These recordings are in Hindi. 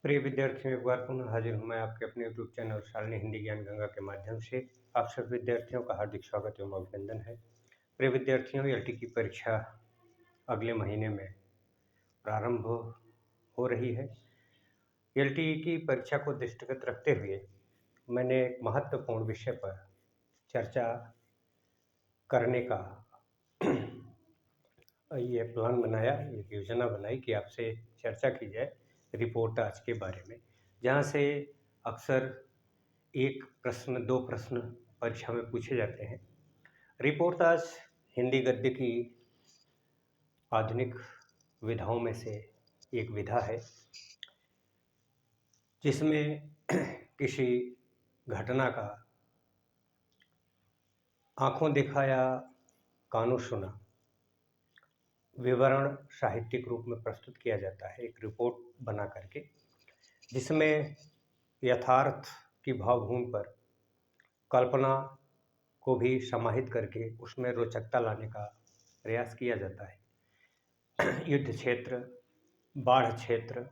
प्रिय विद्यार्थियों, एक बार पुनः हाजिर हूँ मैं आपके अपने यूट्यूब चैनल शालिनी हिंदी ज्ञान गंगा के माध्यम से। आप सभी विद्यार्थियों का हार्दिक स्वागत एवं अभिनंदन है। प्रिय विद्यार्थियों, एलटी की परीक्षा अगले महीने में प्रारंभ हो रही है। एलटी की परीक्षा को दृष्टिगत रखते हुए मैंने एक महत्वपूर्ण विषय पर चर्चा करने का ये प्लान बनाया, एक योजना बनाई कि आपसे चर्चा की जाए रिपोर्टाज के बारे में, जहाँ से अक्सर एक प्रश्न, दो प्रश्न परीक्षा में पूछे जाते हैं। रिपोर्टाज हिंदी गद्य की आधुनिक विधाओं में से एक विधा है, जिसमें किसी घटना का आंखों देखा या कानों सुना विवरण साहित्यिक रूप में प्रस्तुत किया जाता है, एक रिपोर्ट बना करके, जिसमें यथार्थ की भावभूमि पर कल्पना को भी समाहित करके उसमें रोचकता लाने का प्रयास किया जाता है। युद्ध क्षेत्र, बाढ़ क्षेत्र,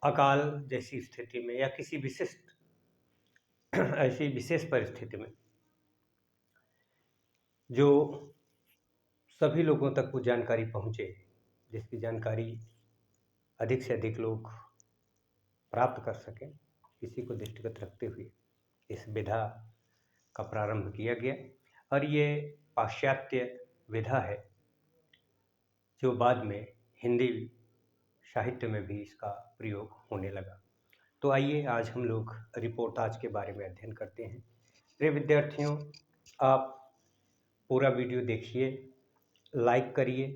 अकाल जैसी स्थिति में या किसी विशिष्ट ऐसी विशेष परिस्थिति में जो सभी लोगों तक वो जानकारी पहुँचे, जिसकी जानकारी अधिक से अधिक लोग प्राप्त कर सकें, इसी को दृष्टिगत रखते हुए इस विधा का प्रारंभ किया गया। और ये पाश्चात्य विधा है जो बाद में हिंदी साहित्य में भी इसका प्रयोग होने लगा। तो आइए आज हम लोग रिपोर्टाज के बारे में अध्ययन करते हैं। प्रिय विद्यार्थियों, आप पूरा वीडियो देखिए, लाइक करिए,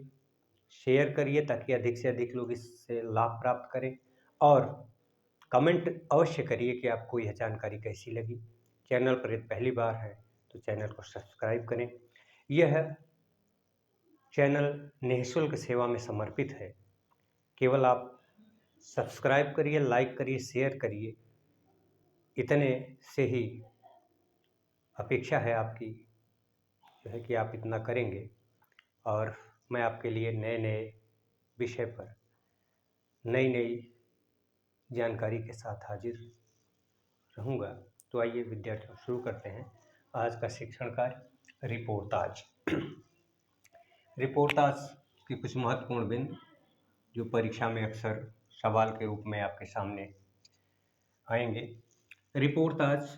शेयर करिए ताकि अधिक से अधिक लोग इससे लाभ प्राप्त करें, और कमेंट अवश्य करिए कि आपको यह जानकारी कैसी लगी। चैनल पर यदि पहली बार है तो चैनल को सब्सक्राइब करें। यह चैनल निःशुल्क सेवा में समर्पित है। केवल आप सब्सक्राइब करिए, लाइक करिए, शेयर करिए, इतने से ही अपेक्षा है आपकी, जो है कि आप इतना करेंगे और मैं आपके लिए नए नए विषय पर नई नई जानकारी के साथ हाजिर रहूँगा। तो आइए विद्यार्थियों, शुरू करते हैं आज का शिक्षण कार्य, रिपोर्टाज। रिपोर्टाज के कुछ महत्वपूर्ण बिंदु जो परीक्षा में अक्सर सवाल के रूप में आपके सामने आएंगे। रिपोर्टाज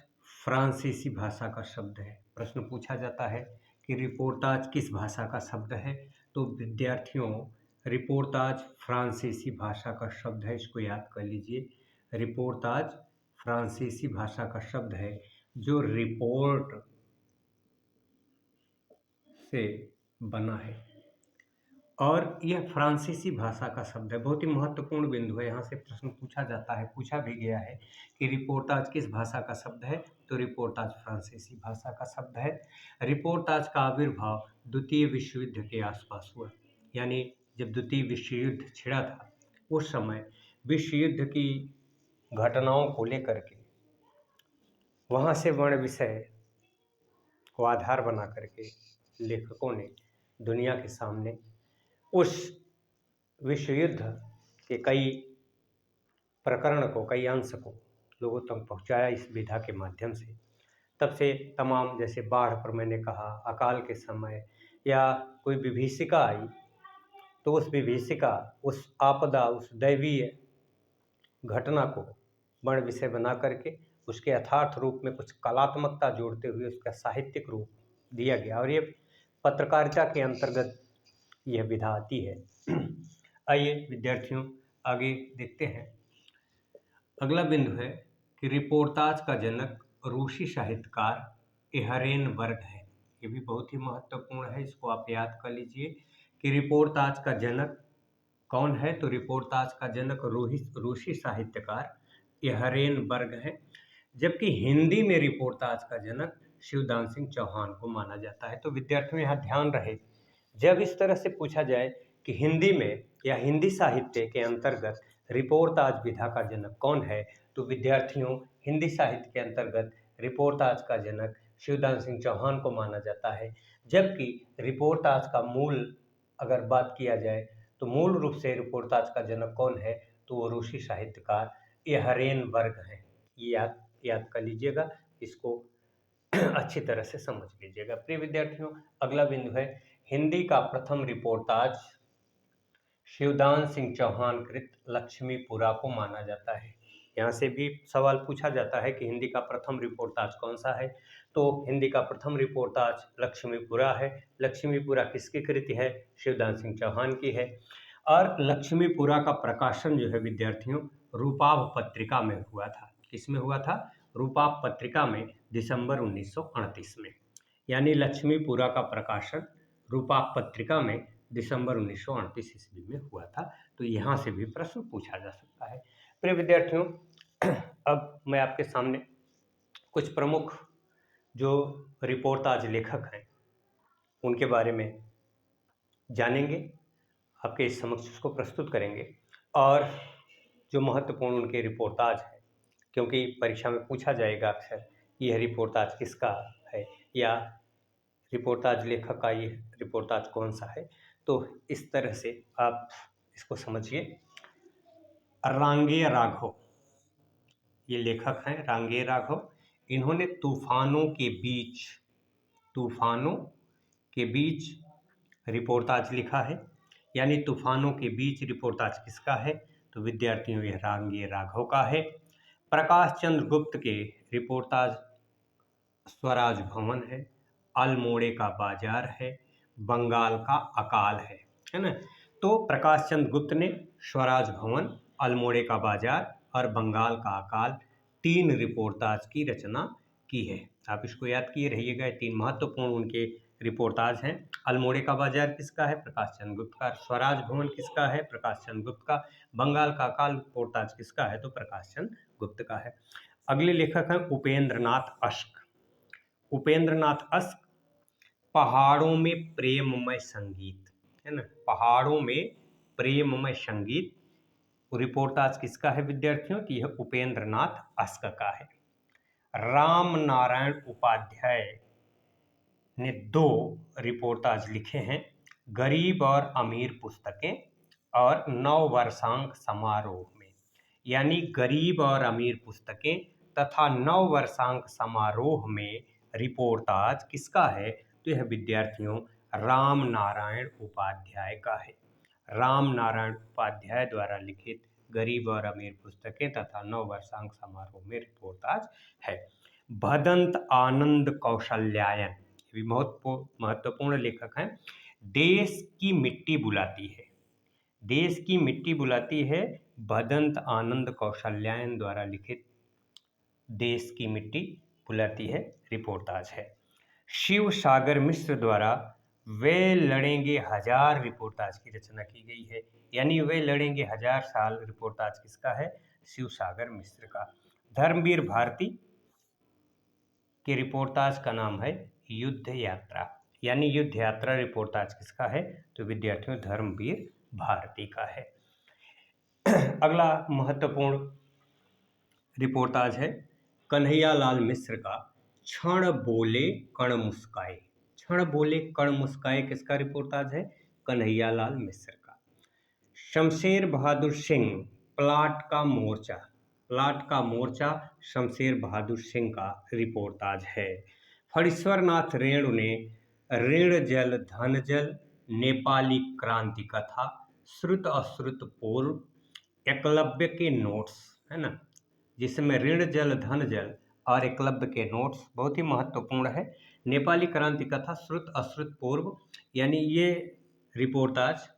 फ्रांसीसी भाषा का शब्द है। प्रश्न पूछा जाता है कि रिपोर्टाज किस भाषा का शब्द है, तो विद्यार्थियों, रिपोर्टाज फ्रांसीसी भाषा का शब्द है, इसको याद कर लीजिए। रिपोर्टाज फ्रांसीसी भाषा का शब्द है जो रिपोर्ट से बना है, और यह फ्रांसीसी भाषा का शब्द है। बहुत ही महत्वपूर्ण बिंदु है, यहाँ से प्रश्न पूछा जाता है, पूछा भी गया है कि रिपोर्टाज किस भाषा का शब्द है, तो रिपोर्टाज फ्रांसीसी भाषा का शब्द है। रिपोर्टाज का आविर्भाव द्वितीय विश्व युद्ध के आसपास हुआ, यानी जब द्वितीय विश्व युद्ध छिड़ा था उस समय विश्व युद्ध की घटनाओं को लेकर के वहाँ से वर्ण विषय को आधार बना करके लेखकों ने दुनिया के सामने उस विश्व युद्ध के कई प्रकरण को, कई अंश को लोगों तक पहुंचाया इस विधा के माध्यम से। तब से तमाम, जैसे बाढ़ पर मैंने कहा, अकाल के समय या कोई विभीषिका आई तो उस विभीषिका, उस आपदा, उस दैवीय घटना को वर्ण विषय बना करके उसके यथार्थ रूप में कुछ कलात्मकता जोड़ते हुए उसका साहित्यिक रूप दिया गया, और ये पत्रकारिता के अंतर्गत यह विधा आती है। आइए विद्यार्थियों, आगे देखते हैं। अगला बिंदु है कि रिपोर्टाज का जनक रूसी साहित्यकार एहरेनबर्ग है। ये भी बहुत ही महत्वपूर्ण है, इसको आप याद कर लीजिए कि रिपोर्टाज का जनक कौन है, तो रिपोर्टाज का जनक रूसी साहित्यकार एहरेनबर्ग है। जबकि हिंदी में रिपोर्टाज का जनक शिवदान सिंह चौहान को माना जाता है। तो विद्यार्थियों, यहाँ ध्यान रहे, जब इस तरह से पूछा जाए कि हिंदी में या हिंदी साहित्य के अंतर्गत रिपोर्टाज विधा का जनक कौन है, तो विद्यार्थियों, हिंदी साहित्य के अंतर्गत रिपोर्टाज का जनक शिवदान सिंह चौहान को माना जाता है। जबकि रिपोर्टाज का मूल अगर बात किया जाए तो मूल रूप से रिपोर्टाज का जनक कौन है, तो वो रूसी साहित्यकार एहरेनबर्ग हैं। ये याद याद कर लीजिएगा, इसको अच्छी तरह से समझ लीजिएगा। प्रिय विद्यार्थियों, अगला बिंदु है हिंदी का प्रथम रिपोर्टाज शिवदान सिंह चौहान कृत लक्ष्मीपुरा को माना जाता है। यहाँ से भी सवाल पूछा जाता है कि हिंदी का प्रथम रिपोर्टाज कौन सा है। तो हिंदी का प्रथम रिपोर्टाज लक्ष्मीपुरा है। लक्ष्मीपुरा किसकी कृति है? शिवदान सिंह चौहान की है। और लक्ष्मीपुरा का प्रकाशन जो है विद्यार्थियों, रूपाभ पत्रिका में हुआ था। किसमें हुआ था? रूपाभ पत्रिका में, दिसंबर 1938 में। यानी लक्ष्मीपुरा का प्रकाशन रूपाभ पत्रिका में दिसंबर 1938 ईस्वी में हुआ था। तो यहाँ से भी प्रश्न पूछा जा सकता है। प्रिय विद्यार्थियों, अब मैं आपके सामने कुछ प्रमुख जो रिपोर्टाज लेखक हैं उनके बारे में जानेंगे, आपके समक्ष उसको प्रस्तुत करेंगे। और जो महत्वपूर्ण उनके रिपोर्टाज हैं, क्योंकि परीक्षा में पूछा जाएगा अक्सर यह रिपोर्टाज किसका है या रिपोर्टाज लेखक का ये रिपोर्टाज कौन सा है। तो इस तरह से आप इसको समझिए। रांगेय राघव ये लेखक हैं, रांगेय राघव। इन्होंने तूफानों के बीच रिपोर्टाज लिखा है। यानी तूफानों के बीच रिपोर्टाज किसका है? तो विद्यार्थियों यह रांगेय राघव का है। प्रकाश चंद्र गुप्त के रिपोर्टाज स्वराज भवन है, अल्मोड़े का बाजार है, बंगाल का अकाल है ना। तो प्रकाश चंद्र गुप्त ने स्वराज भवन, अल्मोड़े का बाजार और बंगाल का अकाल 3 रिपोर्टाज की रचना की है। आप इसको याद किए रहिएगा। ये 3 महत्वपूर्ण उनके रिपोर्टाज हैं। अल्मोड़े का बाजार किसका है? प्रकाश चंद्र गुप्त का। स्वराज भवन किसका है? प्रकाश चंद्र गुप्त का। बंगाल का अकाल रिपोर्टाज किसका है? तो प्रकाश चंद्र गुप्त का है। अगले लेखक हैं उपेंद्रनाथ अश्क। उपेंद्रनाथ अश्क पहाड़ों में प्रेममय संगीत, है ना, पहाड़ों में प्रेममय संगीत रिपोर्टाज किसका है विद्यार्थियों? तो यह उपेंद्रनाथ अश्क का है। राम नारायण उपाध्याय ने 2 रिपोर्टाज लिखे हैं, गरीब और अमीर पुस्तकें और नववर्षांक समारोह में। यानी गरीब और अमीर पुस्तकें तथा नववर्षांक समारोह में रिपोर्टाज किसका है? तो यह विद्यार्थियों राम नारायण उपाध्याय का है। राम नारायण उपाध्याय द्वारा लिखित गरीब और अमीर पुस्तकें तथा नववर्षांक समारोह में रिपोर्टाज है। भदंत आनंद कौशल्यायन भी महत्वपूर्ण लेखक हैं। देश की मिट्टी बुलाती है, देश की मिट्टी बुलाती है, भदंत आनंद कौशल्यायन द्वारा लिखित देश की मिट्टी बुलाती है रिपोर्टाज है। शिव सागर मिश्र द्वारा वे लड़ेंगे हजार रिपोर्टाज की रचना की गई है। यानी वे लड़ेंगे 1000 साल रिपोर्टाज किसका है? शिव सागर मिश्र का। धर्मवीर भारती के रिपोर्टाज का नाम है युद्ध यात्रा। यानी युद्ध यात्रा रिपोर्टाज किसका है? तो विद्यार्थियों धर्मवीर भारती का है। अगला महत्वपूर्ण रिपोर्टाज है कन्हैयालाल मिश्र का क्षण बोले कण मुस्काए। क्षण बोले कण मुस्काए किसका रिपोर्टाज है? कन्हैयालाल मिश्र का। शमशेर बहादुर सिंह प्लाट का मोर्चा, प्लाट का मोर्चा शमशेर बहादुर सिंह का रिपोर्टाज है। फणीश्वरनाथ रेणु ने ऋण जल धन जल, नेपाली क्रांति कथा, श्रुत अश्रुत पूर्व, एकलव्य के नोट्स, है ना, जिसमें ऋण जल धन जल और एकलव्य के नोट्स बहुत ही महत्वपूर्ण है। नेपाली क्रांति कथा, श्रुत अश्रुत पूर्व, यानी ये रिपोर्टाज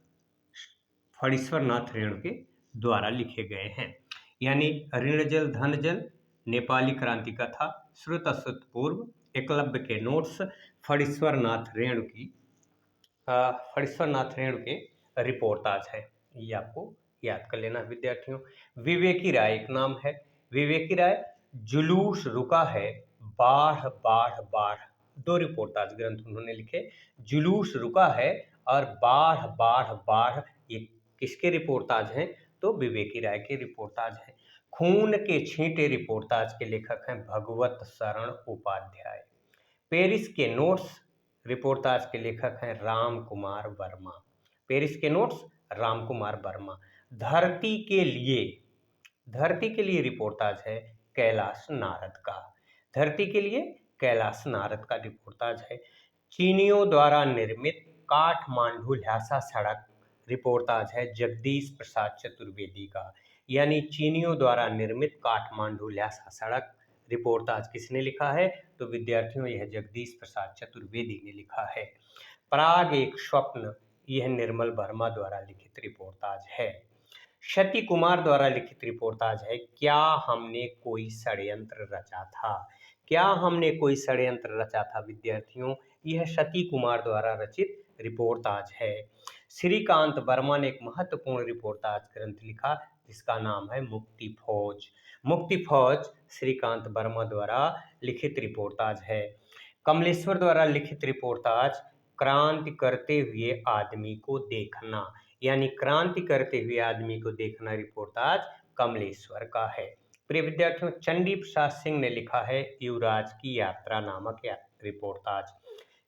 फणीश्वरनाथ रेणु के द्वारा लिखे गए हैं। यानी ऋण जल धन जल, नेपाली क्रांति कथा, श्रुत अश्रुत पूर्व, एकलव्य के नोट्स फणीश्वरनाथ रेणु के रिपोर्टाज है। ये आपको याद कर लेना विद्यार्थियों। विवेकी राय एक नाम है। विवेकी राय जुलूस रुका है, बाढ़ बाढ़ बाढ़, 2 रिपोर्टाज ग्रंथ उन्होंने लिखे। जुलूस रुका है और बाढ़ बाढ़ बाढ़, ये किसके रिपोर्टाज हैं? तो विवेकी राय के रिपोर्टाज हैं। खून के छींटे रिपोर्टाज के लेखक हैं भगवत शरण उपाध्याय। पेरिस के नोट्स रिपोर्टाज के लेखक हैं राम कुमार वर्मा। पेरिस के नोट्स राम कुमार वर्मा। धरती के लिए रिपोर्टाज है कैलाश नारद का। धरती के लिए कैलाश नारद का रिपोर्टाज है। चीनियों द्वारा निर्मित काठमांडू ल्हासा सड़क रिपोर्टाज है जगदीश प्रसाद चतुर्वेदी का। यानी चीनियों द्वारा निर्मित काठमांडू ल्हासा सड़क रिपोर्टाज किसने लिखा है? तो विद्यार्थियों यह जगदीश प्रसाद चतुर्वेदी ने लिखा है। पराग एक स्वप्न, यह निर्मल वर्मा द्वारा लिखित रिपोर्टाज है। शति कुमार द्वारा लिखित रिपोर्टाज है क्या हमने कोई षड्यंत्र रचा था। क्या हमने कोई षड्यंत्र रचा था विद्यार्थियों, यह शति कुमार द्वारा रचित रिपोर्टाज है। श्रीकांत वर्मा ने एक महत्वपूर्ण रिपोर्टाज ग्रंथ लिखा जिसका नाम है मुक्ति फौज। मुक्ति फौज श्रीकांत वर्मा द्वारा लिखित रिपोर्टाज है। कमलेश्वर द्वारा लिखित रिपोर्टाज क्रांति करते हुए आदमी को देखना, यानी क्रांति करते हुए आदमी को देखना रिपोर्टाज कमलेश्वर का है। प्रिय विद्यार्थियों, चंडी प्रसाद सिंह ने लिखा है युवराज की यात्रा नामक रिपोर्टाज।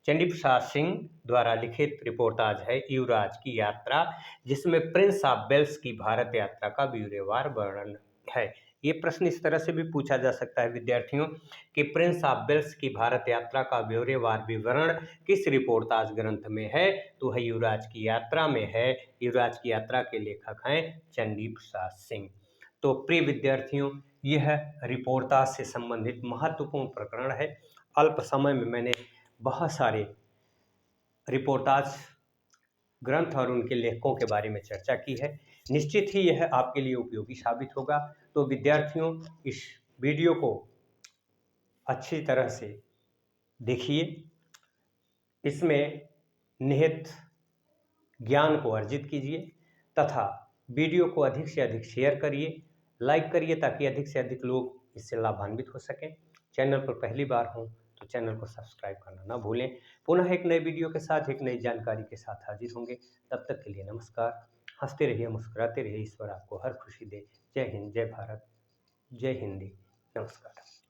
चंडी प्रसाद सिंह द्वारा लिखित रिपोर्टाज है युवराज की यात्रा, जिसमें प्रिंस ऑफ वेल्स की भारत यात्रा का ब्यौरेवार वर्णन है। ये प्रश्न इस तरह से भी पूछा जा सकता है विद्यार्थियों कि प्रिंस ऑफ वेल्स की भारत यात्रा का ब्यौरेवार विवरण किस रिपोर्टाज ग्रंथ में है? तो है युवराज की यात्रा में है। युवराज की यात्रा के लेखक हैं चंडी प्रसाद सिंह। तो प्रिय विद्यार्थियों, यह रिपोर्टाज से संबंधित महत्वपूर्ण प्रकरण है। अल्प समय में मैंने बहुत सारे रिपोर्टाज ग्रंथ और उनके लेखकों के बारे में चर्चा की है। निश्चित ही यह आपके लिए उपयोगी साबित होगा। तो विद्यार्थियों, इस वीडियो को अच्छी तरह से देखिए, इसमें निहित ज्ञान को अर्जित कीजिए तथा वीडियो को अधिक से अधिक शेयर करिए, लाइक करिए ताकि अधिक से अधिक लोग इससे लाभान्वित हो सकें। चैनल पर पहली बार हों तो चैनल को सब्सक्राइब करना ना भूलें। पुनः एक नए वीडियो के साथ, एक नई जानकारी के साथ हाजिर होंगे। तब तक के लिए नमस्कार। हंसते रहिए, मुस्कुराते रहिए। ईश्वर आपको हर खुशी दे। जय हिंद, जय भारत, जय हिंदी। नमस्कार।